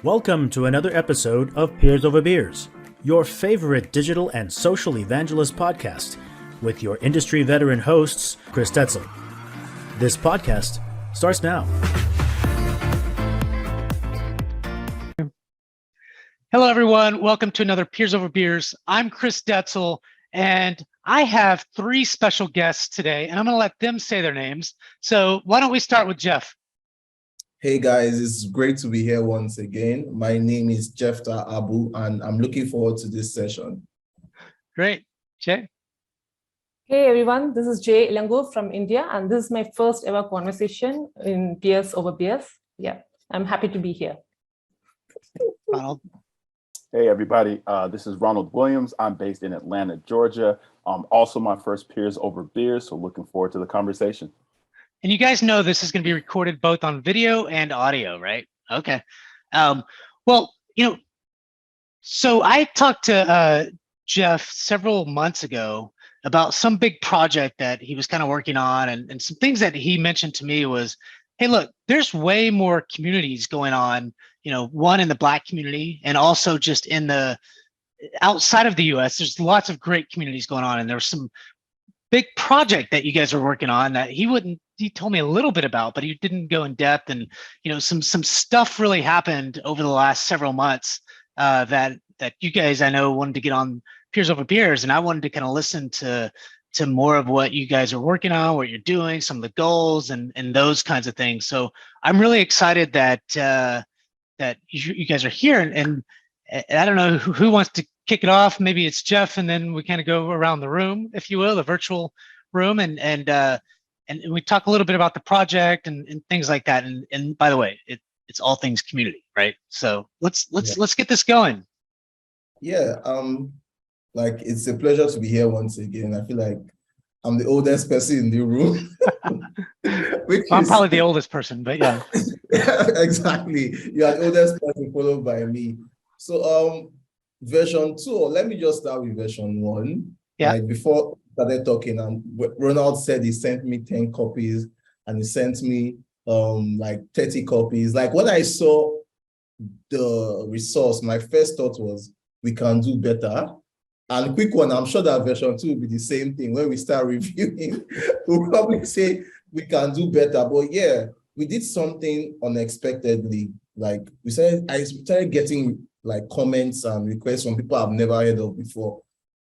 Welcome to another episode of Peers Over Beers, your favorite digital and social evangelist podcast, with your industry veteran hosts, Chris Detzel. This podcast starts now. Hello, everyone. Welcome to another Peers Over Beers. I'm Chris Detzel, and I have three special guests today, and I'm going to let them say their names. So why don't we start with Jeff? Hey guys, it's great to be here once again. My name is Jephtah, and I'm looking forward to this session. Great. Jay? Hey everyone, this is Jay Ilangu from India, and this is my first ever conversation in Peers Over Beers. Yeah, I'm happy to be here. Ronald? Hey everybody, this is Ronald Williams. I'm based in Atlanta, Georgia. Also my first Peers Over Beers, so looking forward to the conversation. And you guys know this is going to be recorded both on video and audio, right? Okay. So I talked to Jeff several months ago about some big project that he was kind of working on, and some things that he mentioned to me was, hey, look, there's way more communities going on, one in the Black community and also just in the outside of the US, there's lots of great communities going on. And there was some big project that you guys are working on that he told me a little bit about, but he didn't go in depth. And, some stuff really happened over the last several months that you guys, I know, wanted to get on Peers Over Beers. And I wanted to kind of listen to more of what you guys are working on, what you're doing, some of the goals and those kinds of things. So I'm really excited that you guys are here. And I don't know who wants to kick it off. Maybe it's Jeff, and then we kind of go around the room, if you will, the virtual room, and we talk a little bit about the project and things like that. And by the way, it's all things community, right? So let's get this going. Yeah, it's a pleasure to be here once again. I feel like I'm the oldest person in the room. I'm probably the oldest person, but yeah. Exactly. You are the oldest person followed by me. So version 2, or let me just start with version 1. Yeah. Like before I started talking, Ronald said he sent me 10 copies and he sent me 30 copies. Like when I saw the resource, my first thought was we can do better. And quick one, I'm sure that version 2 will be the same thing. When we start reviewing, we'll probably say we can do better. But yeah, we did something unexpectedly. Like I started getting comments and requests from people I've never heard of before.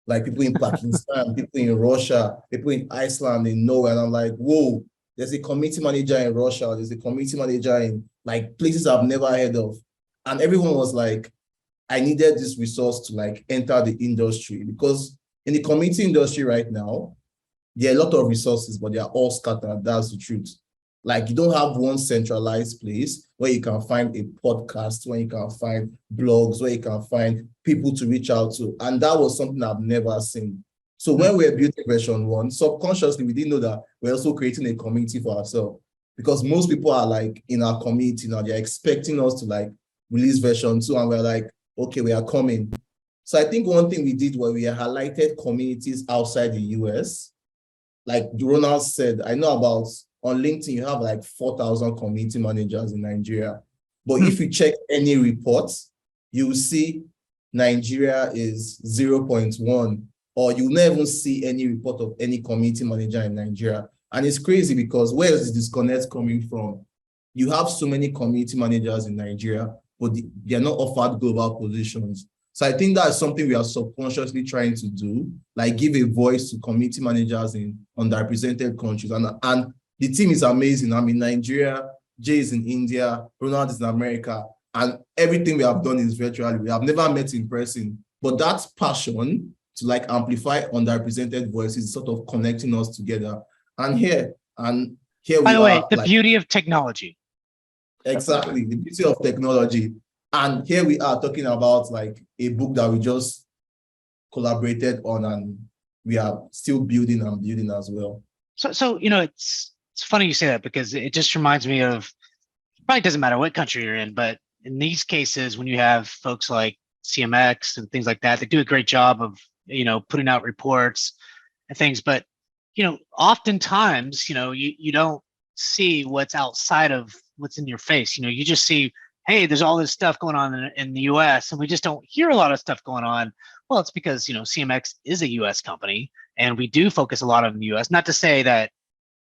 Like people in Pakistan, people in Russia, people in Iceland, in Norway. And I'm like, whoa, there's a community manager in Russia. There's a community manager in places I've never heard of. And everyone was like, I needed this resource to enter the industry, because in the community industry right now, there are a lot of resources, but they are all scattered. That's the truth. You don't have one centralized place where you can find a podcast, where you can find blogs, where you can find people to reach out to. And that was something I've never seen. So when we were building version 1, subconsciously, we didn't know that we're also creating a community for ourselves, because most people are in our community now, they're expecting us to release version 2, and we're like, okay, we are coming. So I think one thing we did was we highlighted communities outside the US. Like Ronald said, I know about on LinkedIn, you have 4,000 community managers in Nigeria. But if you check any reports, you will see Nigeria is 0.1, or you'll never even see any report of any community manager in Nigeria. And it's crazy, because where is the disconnect coming from? You have so many community managers in Nigeria, but they are not offered global positions. So I think that's something we are subconsciously trying to do, give a voice to community managers in underrepresented countries. And the team is amazing. I'm in Nigeria, Jay is in India, Ronald is in America, and everything we have done is virtually. We have never met in person, but that passion to amplify underrepresented voices is sort of connecting us together. And here we are. By the way, the beauty of technology. Exactly, the beauty of technology. And here we are talking about a book that we just collaborated on, and we are still building and building as well. So it's funny you say that, because it just reminds me of, it probably doesn't matter what country you're in, but in these cases, when you have folks like CMX and things like that, they do a great job of, putting out reports and things. But, oftentimes, you don't see what's outside of what's in your face. You just see, hey, there's all this stuff going on in the US and we just don't hear a lot of stuff going on. Well, it's because, CMX is a US company and we do focus a lot on the US. Not to say that,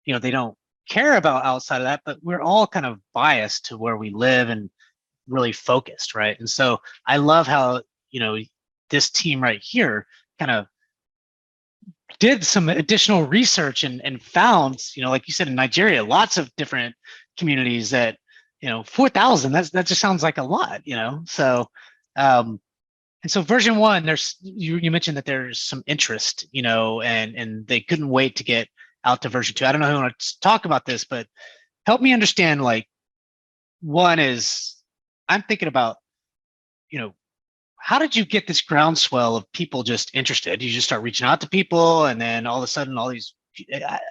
they don't care about outside of that, but we're all kind of biased to where we live and really focused, right? And so I love how, this team right here kind of did some additional research and found, like you said, in Nigeria, lots of different communities that, 4,000, that just sounds like a lot, So, and so version 1, there's, you mentioned that there's some interest, and they couldn't wait to get out to version 2. I don't know who wants to talk about this, but help me understand, like, one is, I'm thinking about, how did you get this groundswell of people just interested? You just start reaching out to people, and then all of a sudden, all these,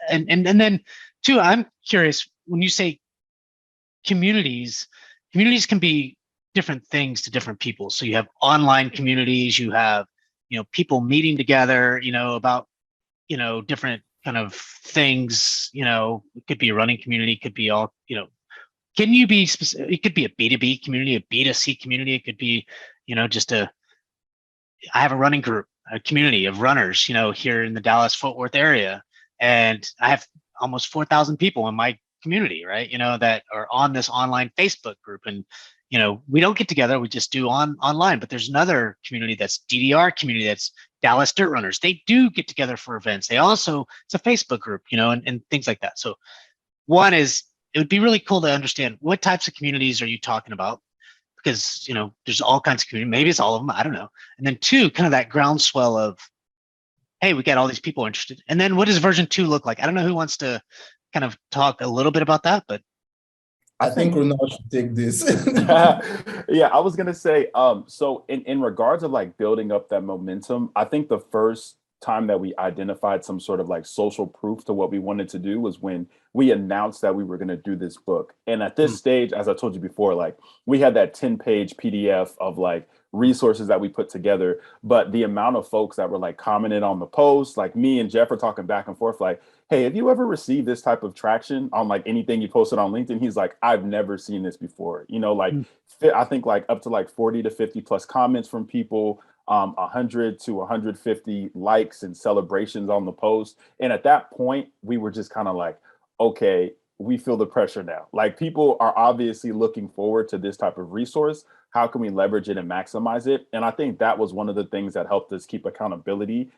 and then 2, I'm curious, when you say communities can be different things to different people. So you have online communities, you have, people meeting together, about, different kind of things, it could be a running community, it could be all, can you be specific? It could be a B2B community, a B2C community. It could be, just I have a running group, a community of runners, here in the Dallas-Fort Worth area. And I have almost 4,000 people in my community, right? That are on this online Facebook group. And, we don't get together, we just do online, but there's another community that's DDR community, that's Dallas Dirt Runners. They do get together for events. They also, it's a Facebook group, and things like that. So one is, it would be really cool to understand what types of communities are you talking about? Because, there's all kinds of communities, maybe it's all of them, I don't know. And then 2, kind of that groundswell of, hey, we got all these people interested. And then what does version 2 look like? I don't know who wants to kind of talk a little bit about that, but. I think Ronald should take this. Yeah, I was gonna say, so in regards of like building up that momentum, I think the first time that we identified some sort of like social proof to what we wanted to do was when we announced that we were going to do this book. And at this stage, as I told you before, like we had that 10-page PDF of like resources that we put together, but the amount of folks that were like commenting on the post, like me and Jeff are talking back and forth, like, hey, have you ever received this type of traction on like anything you posted on LinkedIn? He's like, I've never seen this before. Like I think like up to like 40 to 50 plus comments from people, 100 to 150 likes and celebrations on the post. And at that point, we were just kind of like, okay, we feel the pressure now. Like people are obviously looking forward to this type of resource. How can we leverage it and maximize it? And I think that was one of the things that helped us keep accountability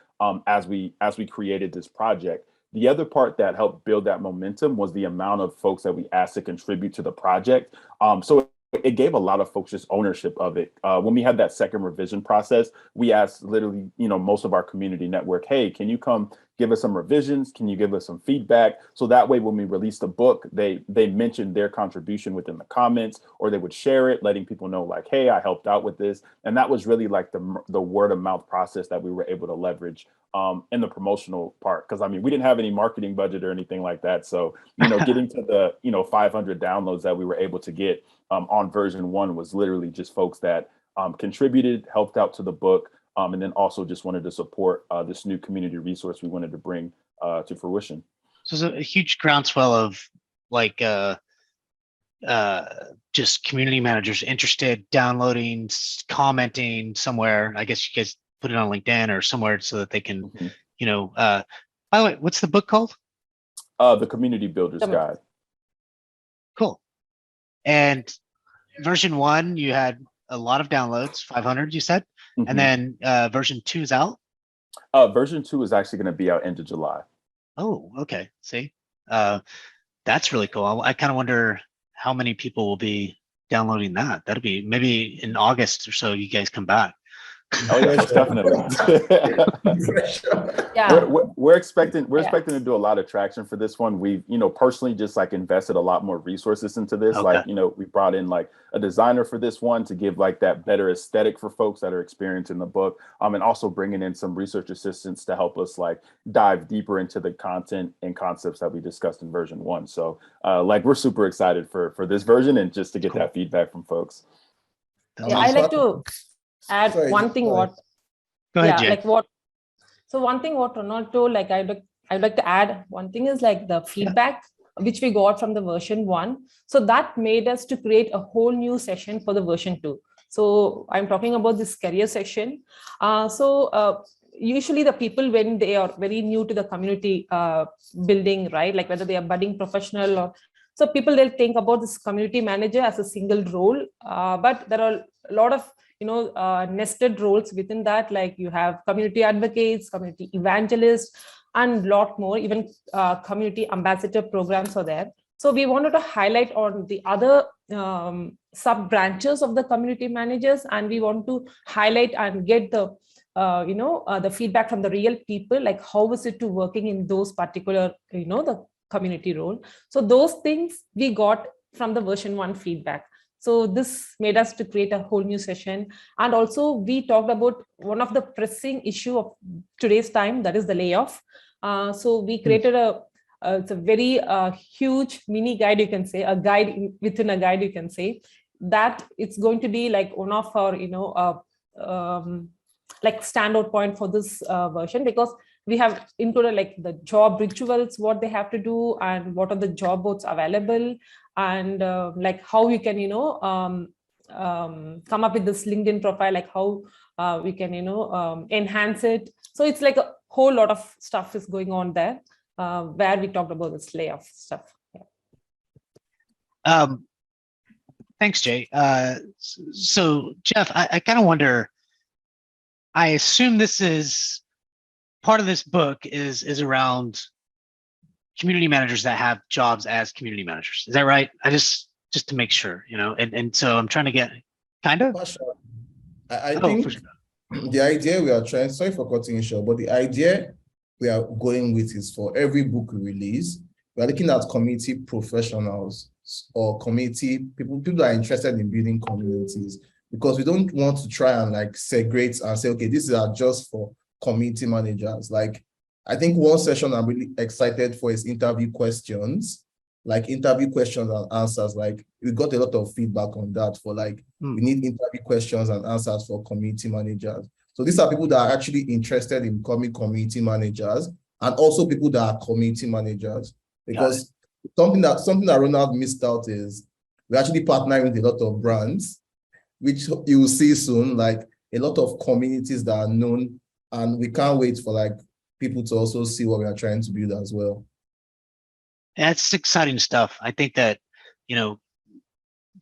as we created this project. The other part that helped build that momentum was the amount of folks that we asked to contribute to the project. So it gave a lot of folks just ownership of it. When we had that second revision process, we asked literally, most of our community network, hey, can you come give us some revisions? Can you give us some feedback? So that way, when we released the book, they mentioned their contribution within the comments, or they would share it, letting people know like, hey, I helped out with this. And that was really like the word of mouth process that we were able to leverage in the promotional part. Because I mean, we didn't have any marketing budget or anything like that. So, getting to the, 500 downloads that we were able to get on version 1 was literally just folks that contributed, helped out to the book, and then also just wanted to support this new community resource we wanted to bring to fruition. So there's a huge groundswell of like just community managers interested, downloading, commenting somewhere. I guess you guys put it on LinkedIn or somewhere so that they can, by the way, what's the book called? The Community Builder's Guide. Cool. And version 1, you had a lot of downloads, 500, you said, and then version 2 is out. Version 2 is actually going to be out end of July. Oh, okay. See, that's really cool. I kind of wonder how many people will be downloading that. That'll be maybe in August or so. You guys come back. Oh yeah, definitely. Yeah. We're expecting to do a lot of traction for this one. We've personally just like invested a lot more resources into this. Okay. Like we brought in like a designer for this one to give like that better aesthetic for folks that are experiencing the book, and also bringing in some research assistants to help us like dive deeper into the content and concepts that we discussed in version 1. So like we're super excited for this version and just to get that feedback from folks. Yeah, I like to add one thing. Go ahead, Jay. So one thing what Ronald told, like I'd like to add one thing is like the feedback which we got from the version 1. So that made us to create a whole new session for the version 2. So I'm talking about this career section. Usually the people, when they are very new to the community building, right, like whether they are budding professional or so, people, they'll think about this community manager as a single role, but there are a lot of nested roles within that. Like you have community advocates, community evangelists, and a lot more. Even community ambassador programs are there. So we wanted to highlight on the other sub branches of the community managers, and we want to highlight and get the the feedback from the real people, like how is it to working in those particular the community role. So those things we got from the version 1 feedback. So this made us to create a whole new session. And also we talked about one of the pressing issue of today's time, that is the layoff. So we created it's a very huge mini guide, you can say, a guide within a guide, you can say, that it's going to be like one of our like standout point for this version, because we have included like the job rituals, what they have to do, and what are the job boards available, and like how you can come up with this LinkedIn profile, like how we can enhance it. So it's like a whole lot of stuff is going on there, where we talked about this layoff stuff. Yeah. Thanks, Jay. So Jeff, I kind of wonder, I assume this is part of this book is around community managers that have jobs as community managers. Is that right? I just to make sure, and so I'm trying to get kind of. I think the idea we are trying, sorry for cutting it short, but the idea we are going with is for every book we release, we are looking at community professionals or community people that are interested in building communities, because we don't want to try and like segregate and say, okay, this is just for community managers. Like, I think one session I'm really excited for is interview questions, like interview questions and answers. Like we got a lot of feedback on that for like, we need interview questions and answers for community managers. So these are people that are actually interested in becoming community managers, and also people that are community managers. Because something that Ronald missed out is we're actually partnering with a lot of brands, which you will see soon, like a lot of communities that are known, and we can't wait for like people to also see what we are trying to build as well. That's exciting stuff. I think that, you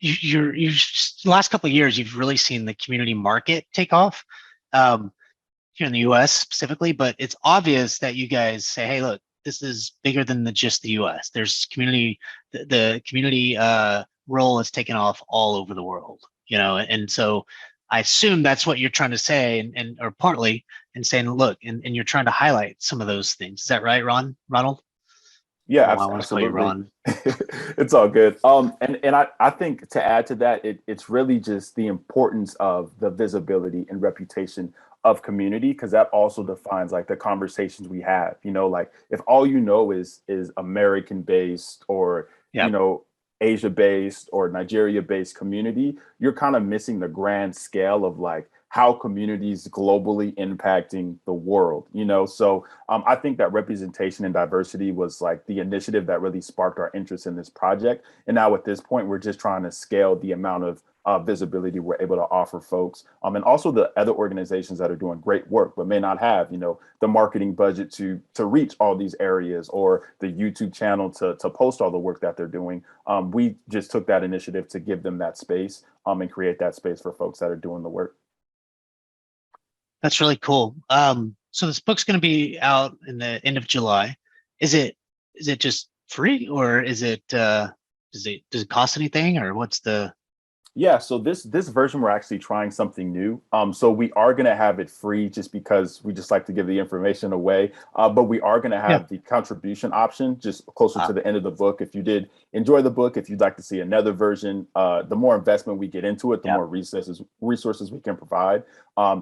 the last couple of years, you've really seen the community market take off here in the US specifically, but it's obvious that you guys say, hey, look, this is bigger than just the US. There's community, the community role is taken off all over the world, and so I assume that's what you're trying to say, and or partly, and saying, look, and you're trying to highlight some of those things. Is that right, Ronald? Yeah, I want to call you Ron. It's all good. And I think to add to that, it's really just the importance of the visibility and reputation of community, because that also defines like the conversations we have. Like if all is American based or Asia based or Nigeria based community, you're kind of missing the grand scale of like how communities globally impacting the world, So I think that representation and diversity was like the initiative that really sparked our interest in this project. And now at this point, we're just trying to scale the amount of visibility we're able to offer folks. And also the other organizations that are doing great work, but may not have, the marketing budget to reach all these areas, or the YouTube channel to post all the work that they're doing. We just took that initiative to give them that space and create that space for folks that are doing the work. That's really cool. So this book's going to be out in the end of July. Is it just free, or does it cost anything, or what's the? Yeah, so this version, we're actually trying something new. So we are going to have it free just because we just like to give the information away. But we are going to have the contribution option just closer to the end of the book. If you did enjoy the book, if you'd like to see another version, the more investment we get into it, the more resources we can provide.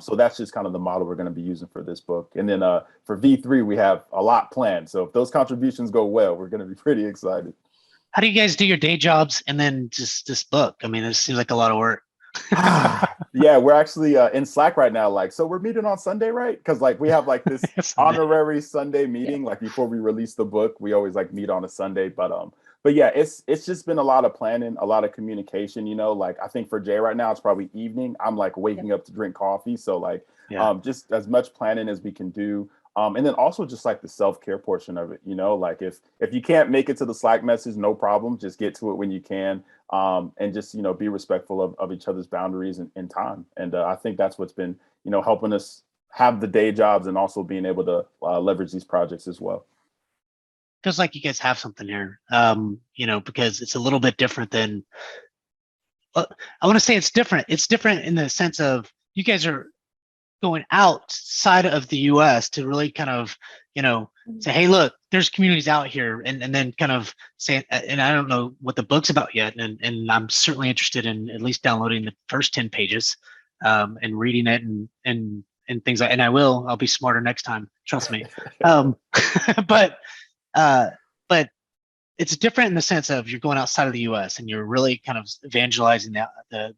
So that's just kind of the model we're going to be using for this book. And then for V3, we have a lot planned. So if those contributions go well, we're going to be pretty excited. How do you guys do your day jobs and then just this book? I mean, it seems like a lot of work. Yeah, we're actually in Slack right now. Like, so we're meeting on Sunday, right? Because like we have like this honorary Sunday meeting. Like before we release the book, we always like meet on a Sunday. But but yeah, it's just been a lot of planning, a lot of communication, like I think for Jay right now, it's probably evening. I'm like waking up to drink coffee. So like, just as much planning as we can do. And then also just like the self-care portion of it, like if you can't make it to the Slack message, no problem. Just get to it when you can. And just, be respectful of each other's boundaries and time. And I think that's what's been, helping us have the day jobs and also being able to leverage these projects as well. Feels like you guys have something here, because it's a little bit different than, I want to say it's different. It's different in the sense of you guys are going outside of the US to really kind of, say, hey, look, there's communities out here, and then kind of say, and I don't know what the book's about yet, and I'm certainly interested in at least downloading the first 10 pages and reading it and things like, and I'll be smarter next time, trust me. But it's different in the sense of you're going outside of the US and you're really kind of evangelizing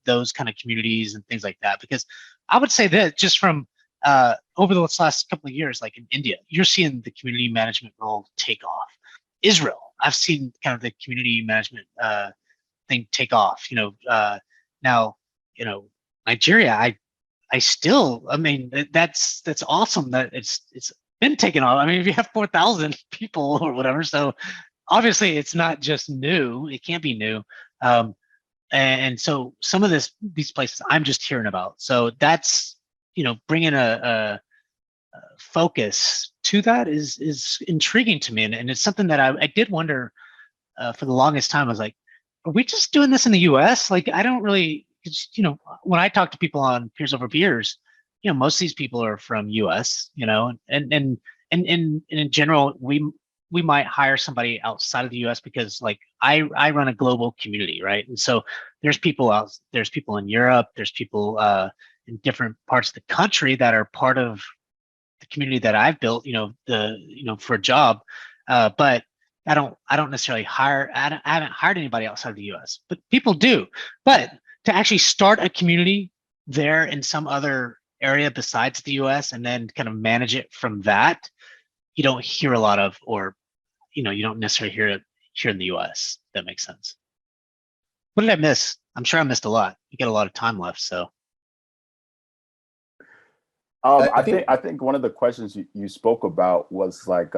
those kind of communities and things like that. Because I would say that just from over the last couple of years, like in India, you're seeing the community management role take off. Israel, I've seen kind of the community management thing take off. Now, Nigeria, I mean, that's awesome that it's been taken off. I mean, if you have 4,000 people or whatever, so obviously it's not just new. It can't be new. And so some of these places I'm just hearing about. So that's, bringing a focus to that is intriguing to me. And it's something that I did wonder for the longest time. I was like, are we just doing this in the US? Like, I don't really, when I talk to people on Peers Over Beers, most of these people are from US, and in general, we might hire somebody outside of the US because like I run a global community, right? And so there's people in Europe, there's people in different parts of the country that are part of the community that I've built, for a job. But I don't necessarily I haven't hired anybody outside of the US, but people do. But to actually start a community there in some other area besides the US and then kind of manage it from that, you don't hear a lot of, or you don't necessarily hear it here in the US. That makes sense. What did I miss? I'm sure I missed a lot. We got a lot of time left, so. I think one of the questions you spoke about was like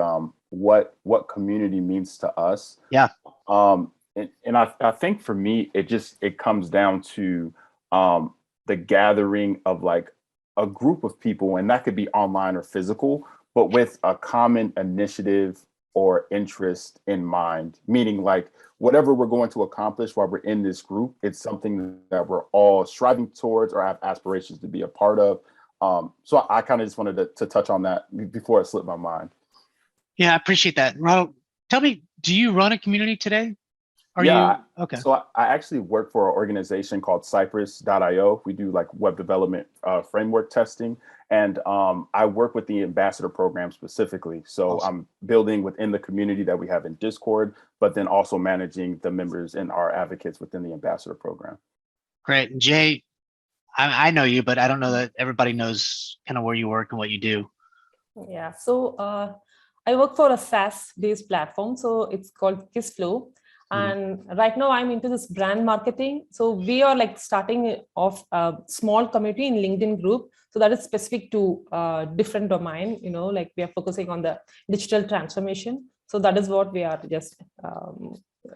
what community means to us. Yeah. And I think for me it comes down to the gathering of like a group of people, and that could be online or physical, but with a common initiative or interest in mind, meaning like whatever we're going to accomplish while we're in this group, it's something that we're all striving towards or have aspirations to be a part of. So I kind of just wanted to touch on that before it slipped my mind. Yeah, I appreciate that. Ronald, tell me, do you run a community today? Okay. So I actually work for an organization called Cypress.io. We do like web development framework testing. And I work with the ambassador program specifically. So awesome. I'm building within the community that we have in Discord, but then also managing the members and our advocates within the ambassador program. Great. And Jay, I know you, but I don't know that everybody knows kind of where you work and what you do. Yeah. So I work for a SaaS-based platform. So it's called KissFlow. And right now I'm into this brand marketing. So we are like starting off a small community in LinkedIn group. So that is specific to different domain, like we are focusing on the digital transformation. So that is what we are just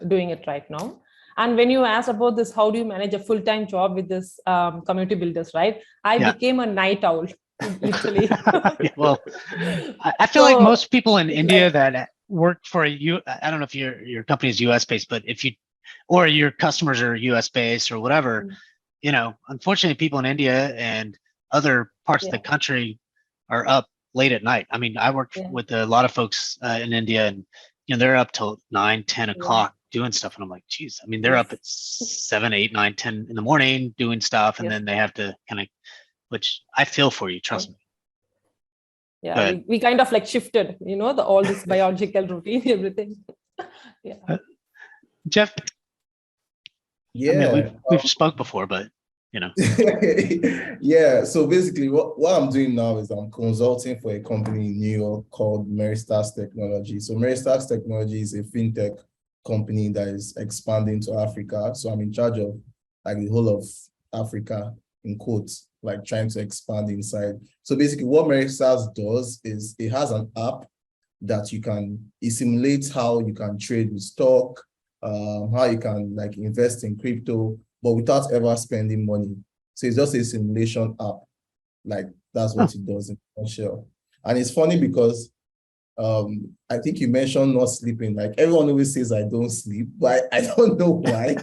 doing it right now. And when you asked about this, how do you manage a full-time job with this community builders, right? I became a night owl, literally. Well, I feel like most people in India that work for I don't know if your company is US based, but or your customers are US based or whatever, unfortunately people in India and other parts of the country are up late at night. I mean, I work with a lot of folks in India, and they're up till 9, 10 o'clock doing stuff. And I'm like, geez, I mean, they're up at 7, 8, 9, 10 in the morning doing stuff. And then they have to kind of, which I feel for you, trust me. Yeah, we kind of like shifted, all this biological routine, everything. Jeff. Yeah, I mean, we've spoke before, but Yeah, so basically what I'm doing now is I'm consulting for a company in New York called Meristars Technology. So Meristars Technology is a fintech company that is expanding to Africa. So I'm in charge of like the whole of Africa, in quotes, like trying to expand inside. So basically what Merisas does is it has an app that it simulates how you can trade with stock, how you can like invest in crypto, but without ever spending money. So it's just a simulation app. Like that's what it does in a nutshell. And it's funny because I think you mentioned not sleeping. Like everyone always says I don't sleep, but I don't know why.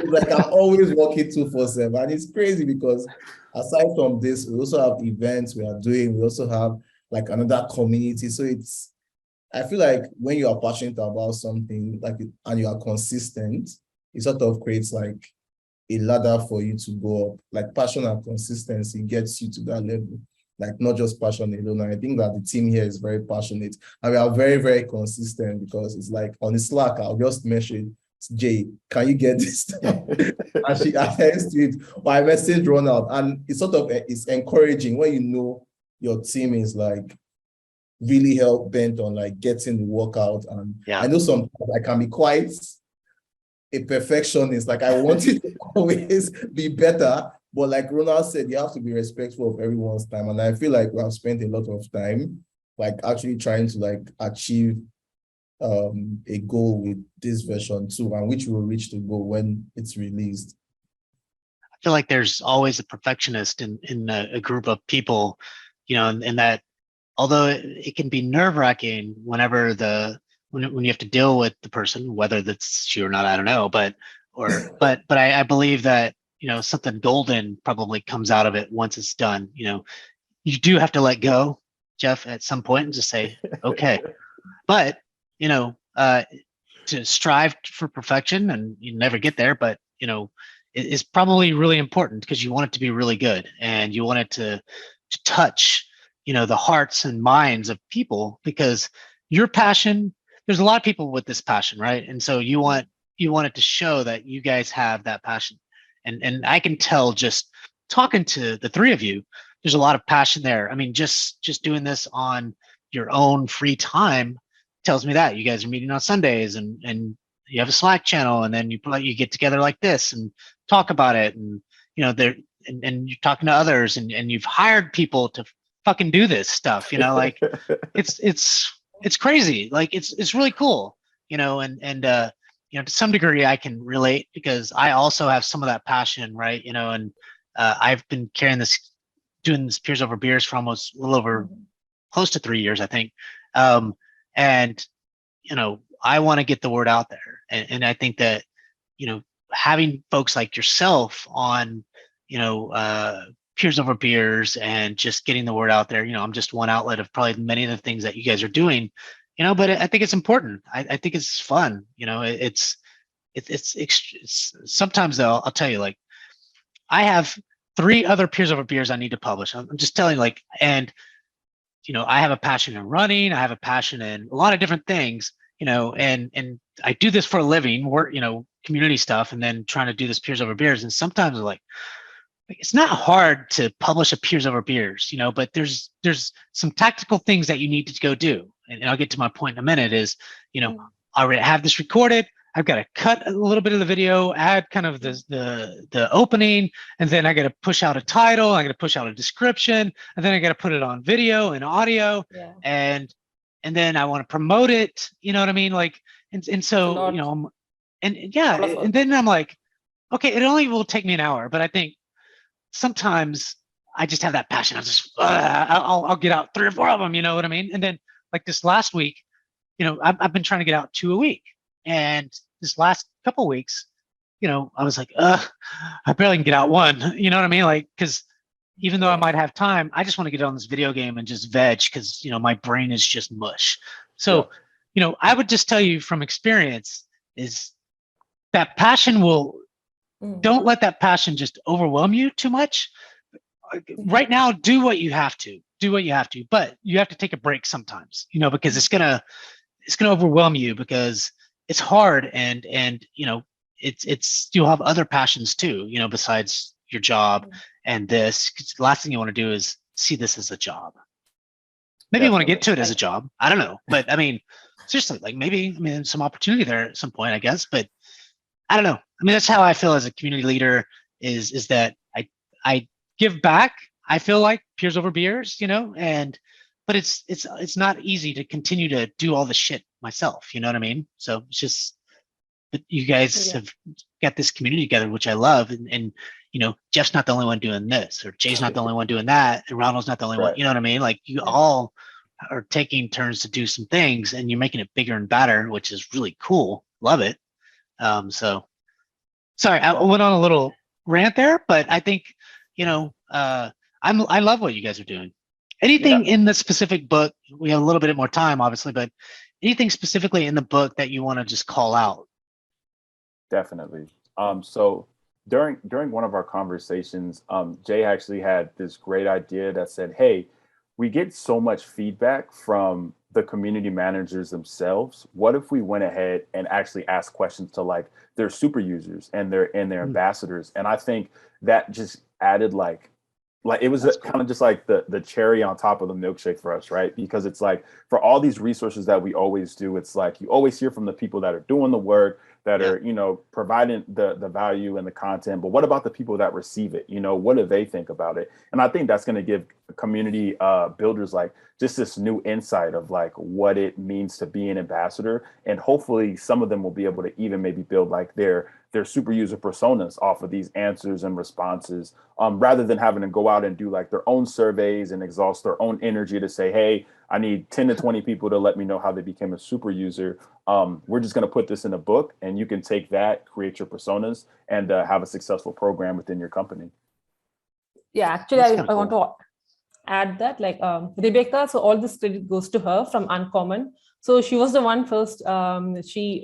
Like I'm always working 2/4/7. And it's crazy because aside from this, we also have events we are doing. We also have like another community. So I feel like when you are passionate about something and you are consistent, it sort of creates like a ladder for you to go up. Like passion and consistency gets you to that level. Like not just passion alone. And I think that the team here is very passionate and we are very, very consistent because it's like on the Slack, I'll just message Jay, can you get this stuff? And she attends to it. Or I message Ronald, and it's encouraging when you know your team is like really bent on like getting the workout. And I know sometimes I can be quite a perfectionist. Like I want it to always be better. But like Ronald said, you have to be respectful of everyone's time. And I feel like we have spent a lot of time like actually trying to like achieve a goal with this version 2, and which will reach the goal when it's released. I feel like there's always a perfectionist in a group of people, you know, and that although it can be nerve-wracking whenever when you have to deal with the person, whether that's you or not, I don't know, but I believe that, you know, something golden probably comes out of it once it's done. You know, you do have to let go, Jeff, at some point and just say, okay. But, you know, to strive for perfection, and you never get there, but, you know, it is probably really important because you want it to be really good and you want it to touch, you know, the hearts and minds of people, because your passion, there's a lot of people with this passion, right? And so you want it to show that you guys have that passion. And I can tell just talking to the three of you, there's a lot of passion there. I mean, just doing this on your own free time tells me that you guys are meeting on Sundays and you have a Slack channel, and then you get together like this and talk about it, and you know and you're talking to others, and you've hired people to fucking do this stuff, you know, like it's crazy, like it's really cool, you know, and you know, to some degree I can relate because I also have some of that passion, right? You know, and I've been doing this Peers Over Beers for almost a little over close to 3 years, I think. And, you know, I want to get the word out there. And I think that, you know, having folks like yourself on, you know, Peers Over Beers and just getting the word out there, you know, I'm just one outlet of probably many of the things that you guys are doing, you know, but I think it's important. I think it's fun, you know, it's sometimes though, I'll tell you, like, I have 3 other Peers Over Beers I need to publish. I'm just telling you, like, and, you know, I have a passion in running. I have a passion in a lot of different things, you know, and I do this for a living, work, you know, community stuff, and then trying to do this Peers Over Beers. And sometimes like it's not hard to publish a Peers Over Beers, you know, but there's some tactical things that you need to go do. And I'll get to my point in a minute is, you know, I already have this recorded. I've got to cut a little bit of the video, add kind of the opening, and then I got to push out a title. I got to push out a description, and then I got to put it on video and audio, and then I want to promote it. You know what I mean? Like, and so you know, and then I'm like, okay, it only will take me an hour, but I think sometimes I just have that passion. I'll get out 3 or 4 of them. You know what I mean? And then like this last week, you know, I've been trying to get out 2 a week. And this last couple of weeks, you know, I was like, I barely can get out 1. You know what I mean? Like, because even though I might have time, I just want to get on this video game and just veg because, you know, my brain is just mush. So, you know, I would just tell you from experience is that passion don't let that passion just overwhelm you too much. Right now, do what you have to, but you have to take a break sometimes, you know, because it's gonna overwhelm you because it's hard, and you know, it's you'll have other passions too, you know, besides your job and this. 'Cause the last thing you want to do is see this as a job. Maybe you want to get Definitely. to it as a job. I don't know, but I mean, seriously, like maybe some opportunity there at some point, I guess. But I don't know. I mean, that's how I feel as a community leader. Is that I give back. I feel like peers over beers, and but it's not easy to continue to do all the shit myself. You know what I mean? So it's just, but you guys Yeah. have got this community together, which I love, and Jeff's not the only one doing this, or Jay's not the only one doing that, and Ronald's not the only one. Right. You know what I mean? Like you all are taking turns to do some things, and you're making it bigger and better, which is really cool. Love it. So sorry, I went on a little rant there, but I think I love what you guys are doing. Anything in the specific book? We have a little bit more time, obviously, but anything specifically in the book that you want to just call out? Definitely. So during one of our conversations, Jay actually had this great idea that said, "Hey, we get so much feedback from the community managers themselves. What if we went ahead and actually asked questions to like their super users and their ambassadors?" And I think that just added like it was kind of just like the cherry on top of the milkshake for us, right? Because it's like for all these resources that we always do, it's like you always hear from the people that are doing the work, that are providing the value and the content, but what about the people that receive it? What do they think about it? And I think that's going to give community builders like just this new insight of like what it means to be an ambassador, and hopefully some of them will be able to even maybe build like their super user personas off of these answers and responses, rather than having to go out and do like their own surveys and exhaust their own energy to say, hey, I need 10 to 20 people to let me know how they became a super user. We're just going to put this in a book, and you can take that, create your personas, and have a successful program within your company. Yeah, actually, I want to add that like Rebecca, so all this credit goes to her from Uncommon. So she was the one first, she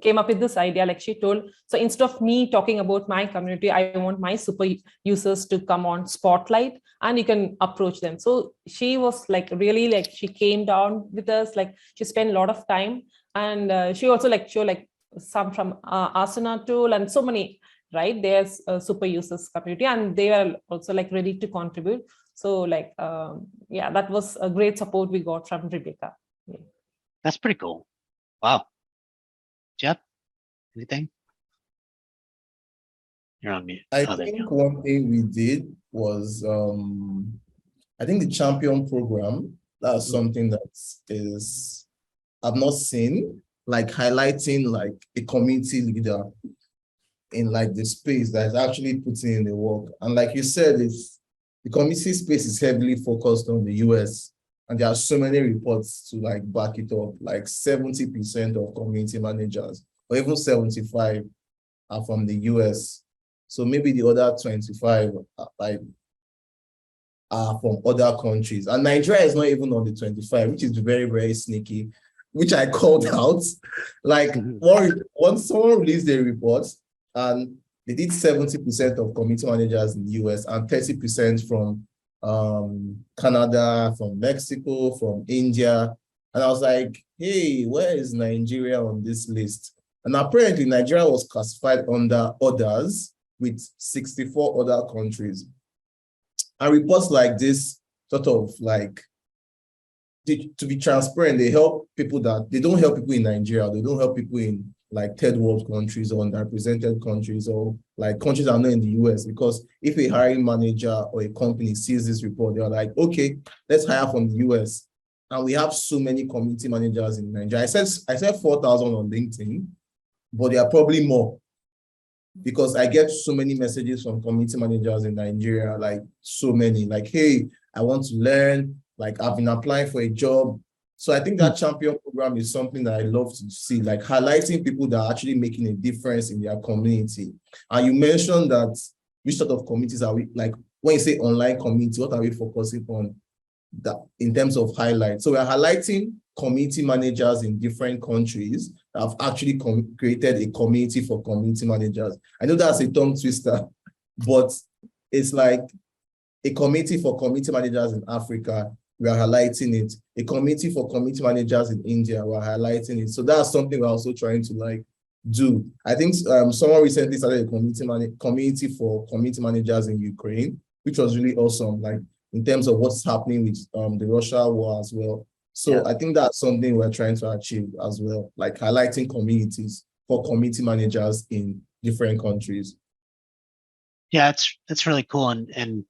came up with this idea. Like she told, so instead of me talking about my community, I want my super users to come on Spotlight and you can approach them. So she was like really like, she came down with us, like she spent a lot of time, and she also like showed like some from Asana tool and so many, right? There's a super users community, and they are also like ready to contribute. So like, yeah, that was a great support we got from Rebecca. Yeah. That's pretty cool. Wow. Jeff, anything? You're on mute. I think one thing we did was, I think the champion program, that's something that is, I've not seen, like highlighting like a community leader in like the space that is actually putting in the work. And like you said, it's the community space is heavily focused on the US, and there are so many reports to like back it up. Like 70% of community managers, or even 75, are from the US. So maybe the other 25 are from other countries. And Nigeria is not even on the 25, which is very, very sneaky, which I called out. Like once someone released their reports, and they did 70% of community managers in the US and 30% from Canada, from Mexico, from India. And I was like, hey, where is Nigeria on this list? And apparently Nigeria was classified under others with 64 other countries. And reports like this sort of like, to be transparent, they help people that, they don't help people in Nigeria, they don't help people in like third world countries or underrepresented countries, or like countries that are not in the US. Because if a hiring manager or a company sees this report, they're like, okay, let's hire from the US. And we have so many community managers in Nigeria. I said 4,000 on LinkedIn, but there are probably more, because I get so many messages from community managers in Nigeria, like so many, like, hey, I want to learn, like I've been applying for a job. So I think that champion program is something that I love to see, like highlighting people that are actually making a difference in their community. And you mentioned that which sort of communities are we, like when you say online community, what are we focusing on that in terms of highlight? So we're highlighting community managers in different countries that have actually created a community for community managers. I know that's a tongue twister, but it's like a community for community managers in Africa, we are highlighting it. A community for community managers in India, we're highlighting it. So that's something we're also trying to like do. I think someone recently started a community for community managers in Ukraine, which was really awesome. Like in terms of what's happening with the Russia war as well. So I think that's something we're trying to achieve as well, like highlighting communities for community managers in different countries. Yeah, that's really cool. And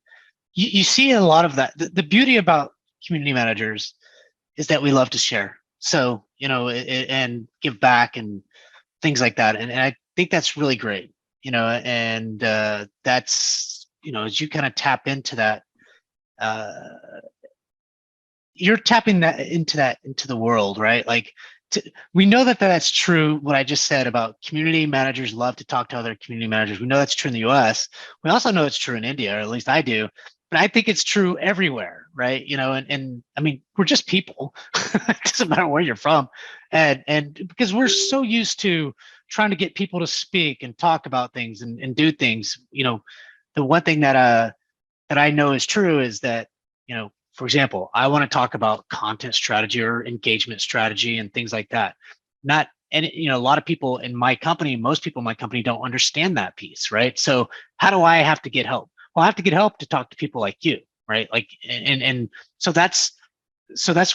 you see a lot of that. The beauty about community managers is that we love to share. So, and give back and things like that. And I think that's really great, and that's, as you kind of tap into that, you're tapping that into the world, right? Like, we know that that's true. What I just said about community managers love to talk to other community managers. We know that's true in the US. We also know it's true in India, or at least I do. But I think it's true everywhere, right? And I mean, we're just people. It doesn't matter where you're from. And because we're so used to trying to get people to speak and talk about things and do things, the one thing that I know is true is that, for example, I want to talk about content strategy or engagement strategy and things like that. A lot of people in my company, most people in my company don't understand that piece, right? So how do I have to get help? Well, I have to get help to talk to people like you, right? Like, and so that's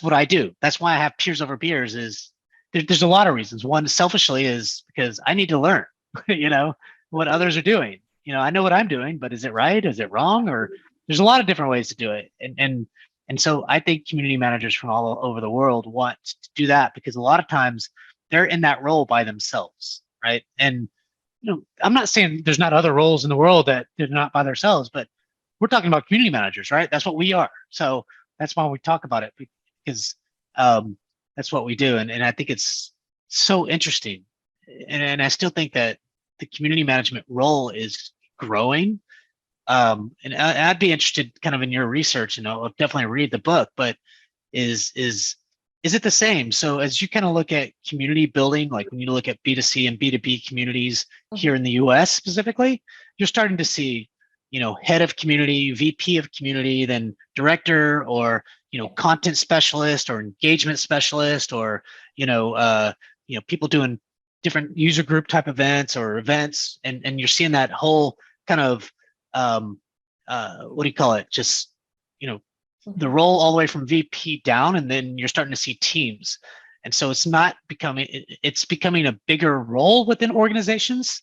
what I do. That's why I have Peers Over Beers. Is there's a lot of reasons. One, selfishly, is because I need to learn, what others are doing. I know what I'm doing, but is it right? Is it wrong? Or there's a lot of different ways to do it. And so I think community managers from all over the world want to do that, because a lot of times they're in that role by themselves, right? And I'm not saying there's not other roles in the world that they're not by themselves, but we're talking about community managers, right? That's what we are. So that's why we talk about it, because that's what we do. And I think it's so interesting. And I still think that the community management role is growing. And I'd be interested kind of in your research, I'll definitely read the book, but is it the same? So as you kind of look at community building, like when you look at B2C and B2B communities here in the US specifically, you're starting to see, head of community, VP of community, then director, or, content specialist or engagement specialist, or, people doing different user group type events or events. And you're seeing that whole kind of, what do you call it? Just, the role all the way from VP down, and then you're starting to see teams. And so it's becoming a bigger role within organizations,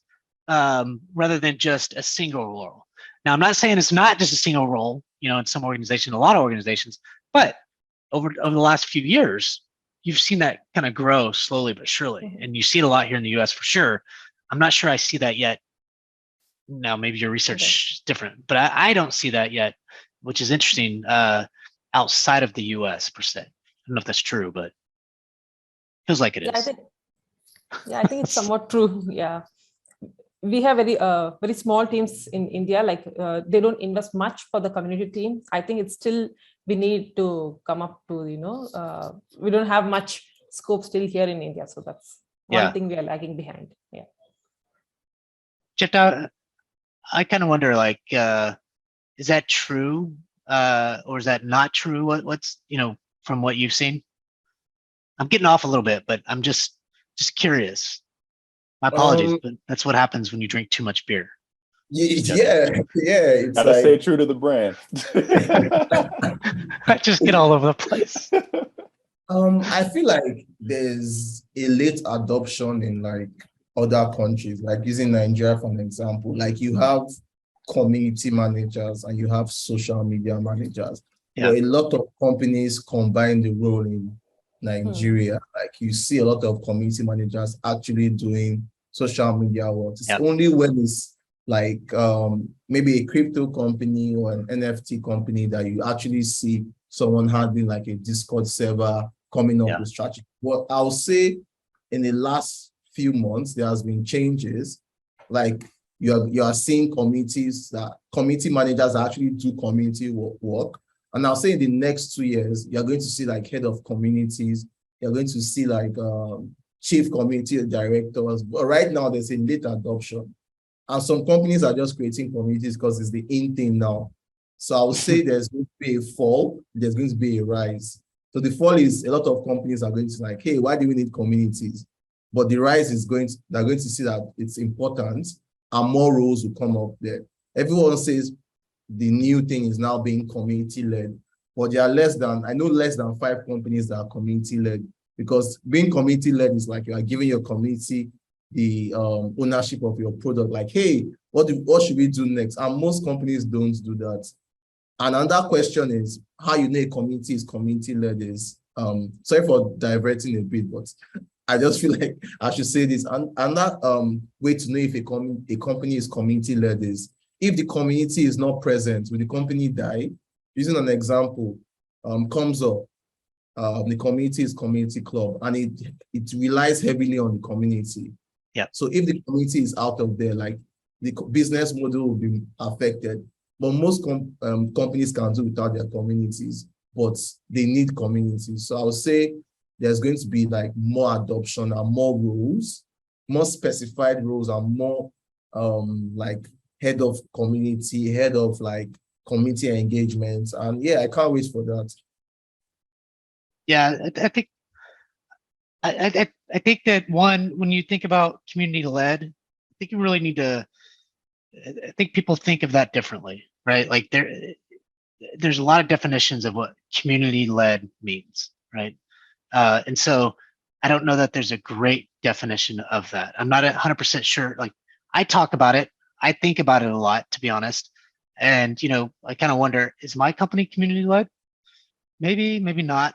rather than just a single role. Now, I'm not saying it's not just a single role, in some organizations, a lot of organizations, but over the last few years, you've seen that kind of grow slowly but surely. And you see it a lot here in the US for sure. I'm not sure I see that yet. Now, maybe your research is different, but I don't see that yet, which is interesting, outside of the US per se. I don't know if that's true, but feels like it is. I think it's somewhat true. Yeah. We have very small teams in India, like they don't invest much for the community team. I think it's still, we need to come up to, we don't have much scope still here in India. So that's one thing we are lagging behind. Yeah. Jephtah, I kind of wonder, like, is that true, or is that not true? What's, from what you've seen? I'm getting off a little bit, but I'm just curious. My apologies, but that's what happens when you drink too much beer. Yeah. It's gotta stay true to the brand. I just get all over the place. I feel like there's a late adoption in like other countries, like using Nigeria for an example. Like you have community managers and you have social media managers. But a lot of companies combine the role in Nigeria. Like you see a lot of community managers actually doing social media work. It's only when it's like maybe a crypto company or an NFT company that you actually see someone having like a Discord server coming up with strategy. Well, I'll say in the last few months, there has been changes. Like you are seeing community managers actually do community work. And I'll say in the next 2 years, you're going to see like head of communities, you're going to see like chief community directors. But right now, there's a late adoption. And some companies are just creating communities because it's the in thing now. So I would say there's going to be a fall, there's going to be a rise. So the fall is a lot of companies are going to like, hey, why do we need communities? But the rise is they're going to see that it's important and more roles will come up there. Everyone says the new thing is now being community-led. But there are less than 5 companies that are community-led, because being community-led is like you are giving your community the ownership of your product. Like, hey, what should we do next? And most companies don't do that. And another question is how you know a community is community-led is, sorry for diverting a bit, but I just feel like I should say this. And that way to know if a company is community-led is if the community is not present, will the company die? Using an example, comes up, the community is community club, and it relies heavily on the community. Yeah. So if the community is out of there, like the business model will be affected. But most companies can do without their communities, but they need communities. So I would say there's going to be like more adoption and more roles, more specified roles, and more like head of community, head of like community engagement. And yeah, I can't wait for that. Yeah, I think that when you think about community led, I think you really need to. I think people think of that differently, right? Like there's a lot of definitions of what community led means, right? And so I don't know that there's a great definition of that. I'm not 100% sure. Like I talk about it, I think about it a lot, to be honest. And I kind of wonder, is my company community led? Maybe not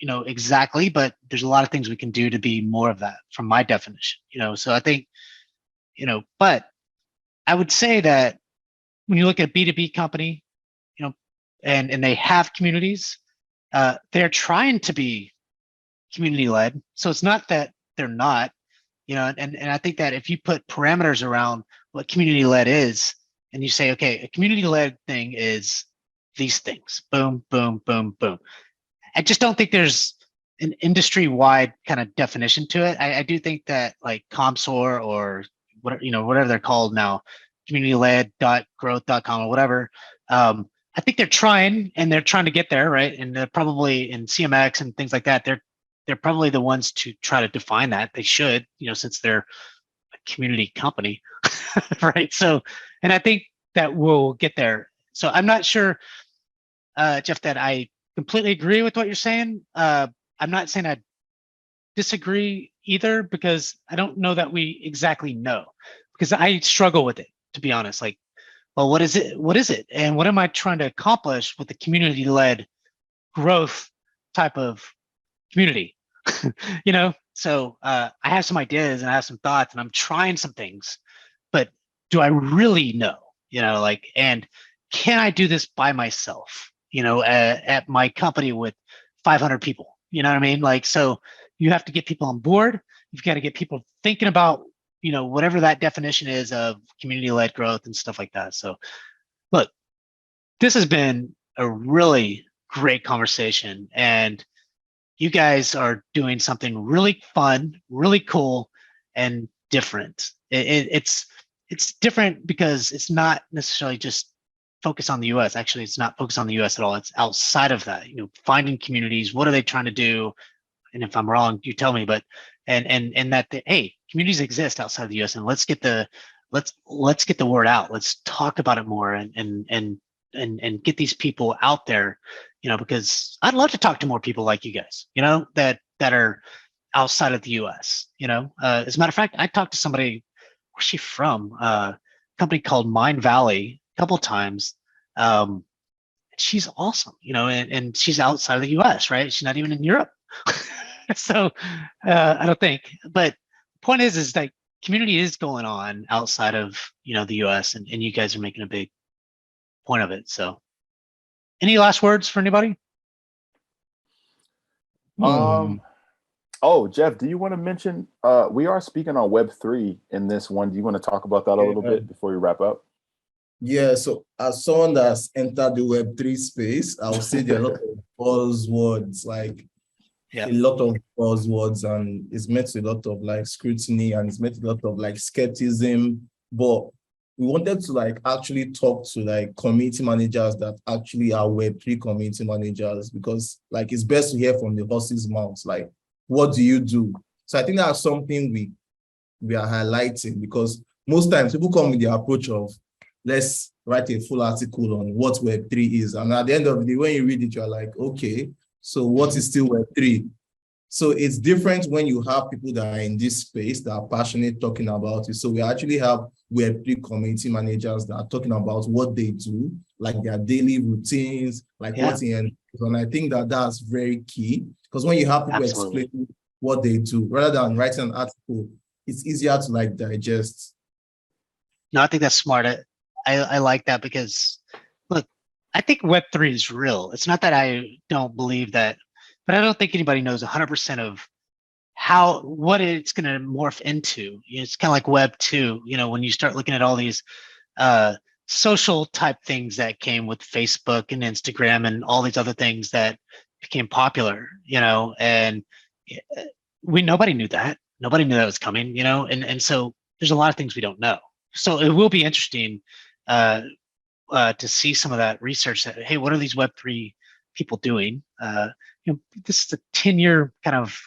exactly, but there's a lot of things we can do to be more of that from my definition. So I think, but I would say that when you look at a B2B company, and they have communities, they're trying to be community led. So it's not that they're not, and I think that if you put parameters around what community led is, and you say, okay, a community led thing is these things, boom, boom, boom, boom. I just don't think there's an industry-wide kind of definition to it. I do think that like ComSOR or whatever they're called now, community-led.growth.com or whatever. I think they're trying to get there, right? And they're probably in CMX and things like that. They're probably the ones to try to define that. They should, since they're a community company, right? So, and I think that we'll get there. So I'm not sure, Jeff, that I completely agree with what you're saying. I'm not saying I disagree either, because I don't know that we exactly know, because I struggle with it, to be honest. Like, well, what is it? What is it? And what am I trying to accomplish with the community-led growth type of community? So I have some ideas and I have some thoughts and I'm trying some things, but do I really know? And can I do this by myself? At my company with 500 people. You know what I mean? Like, so you have to get people on board. You've got to get people thinking about whatever that definition is of community-led growth and stuff like that. So look, this has been a really great conversation, and you guys are doing something really fun, really cool, and different. It's different because it's not necessarily just focused on the US. Actually, it's not focused on the US at all. It's outside of that, finding communities. What are they trying to do? And if I'm wrong, you tell me, but and that hey, communities exist outside of the US, and let's get the word out. Let's talk about it more and get these people out there, because I'd love to talk to more people like you guys, that are outside of the US. As a matter of fact, I talked to somebody, where's she from? A company called Mind Valley a couple of times. She's awesome, and she's outside of the US, right? She's not even in Europe. So I don't think, but the point is like community is going on outside of, the US, and you guys are making a big point of it. So any last words for anybody? Oh, Jeff, do you want to mention, we are speaking on Web3 in this one. Do you want to talk about that a little bit before we wrap up? Yeah, so as someone that's entered the Web3 space, I would say there are a lot of buzzwords, like a lot of buzzwords, and it's met with a lot of like scrutiny, and it's met with a lot of like skepticism. But we wanted to like actually talk to like community managers that actually are Web3 community managers, because like it's best to hear from the horse's mouth. Like, what do you do? So I think that's something we are highlighting, because most times people come with the approach of let's write a full article on what Web3 is. And at the end of the day, when you read it, you're like, okay, so what is still Web3? So it's different when you have people that are in this space that are passionate talking about it. So we actually have Web3 community managers that are talking about what they do, like their daily routines, like what's in. And I think that that's very key, because when you have people explain what they do, rather than writing an article, it's easier to like digest. No, I think that's smart. I like that, because look, I think Web3 is real. It's not that I don't believe that, but I don't think anybody knows 100% of what it's going to morph into. It's kind of like Web 2, when you start looking at all these social type things that came with Facebook and Instagram and all these other things that became popular, and nobody knew that. Nobody knew that was coming, and so there's a lot of things we don't know. So it will be interesting to see some of that research that, hey, what are these Web3 people doing? This is a 10-year kind of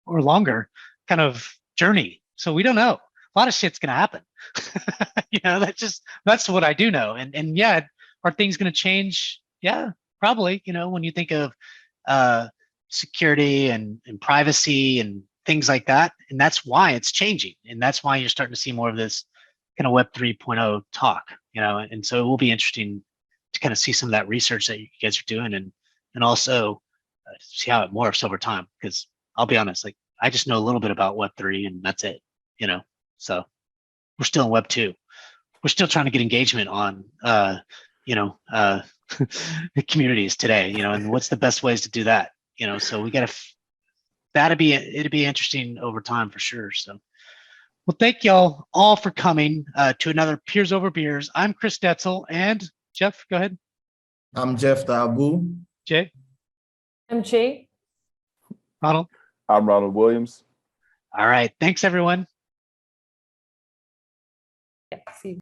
or longer kind of journey. So we don't know. A lot of shit's gonna happen. That's what I do know. And yeah, are things gonna change? Yeah, probably. When you think of security and privacy and things like that, and that's why it's changing, and that's why you're starting to see more of this kind of Web 3.0 talk. And so it will be interesting to kind of see some of that research that you guys are doing, and also see how it morphs over time. Because I'll be honest, like I just know a little bit about Web3 and that's it. So we're still in Web 2. We're still trying to get engagement on the communities today. And what's the best ways to do that? So we got to it'd be interesting over time for sure. So. Well, thank y'all all for coming to another Peers Over Beers. I'm Chris Detzel, and Jeff, go ahead. I'm Jephtah. Jay. I'm Jay. Ronald. I'm Ronald Williams. All right. Thanks, everyone. Yeah, see you.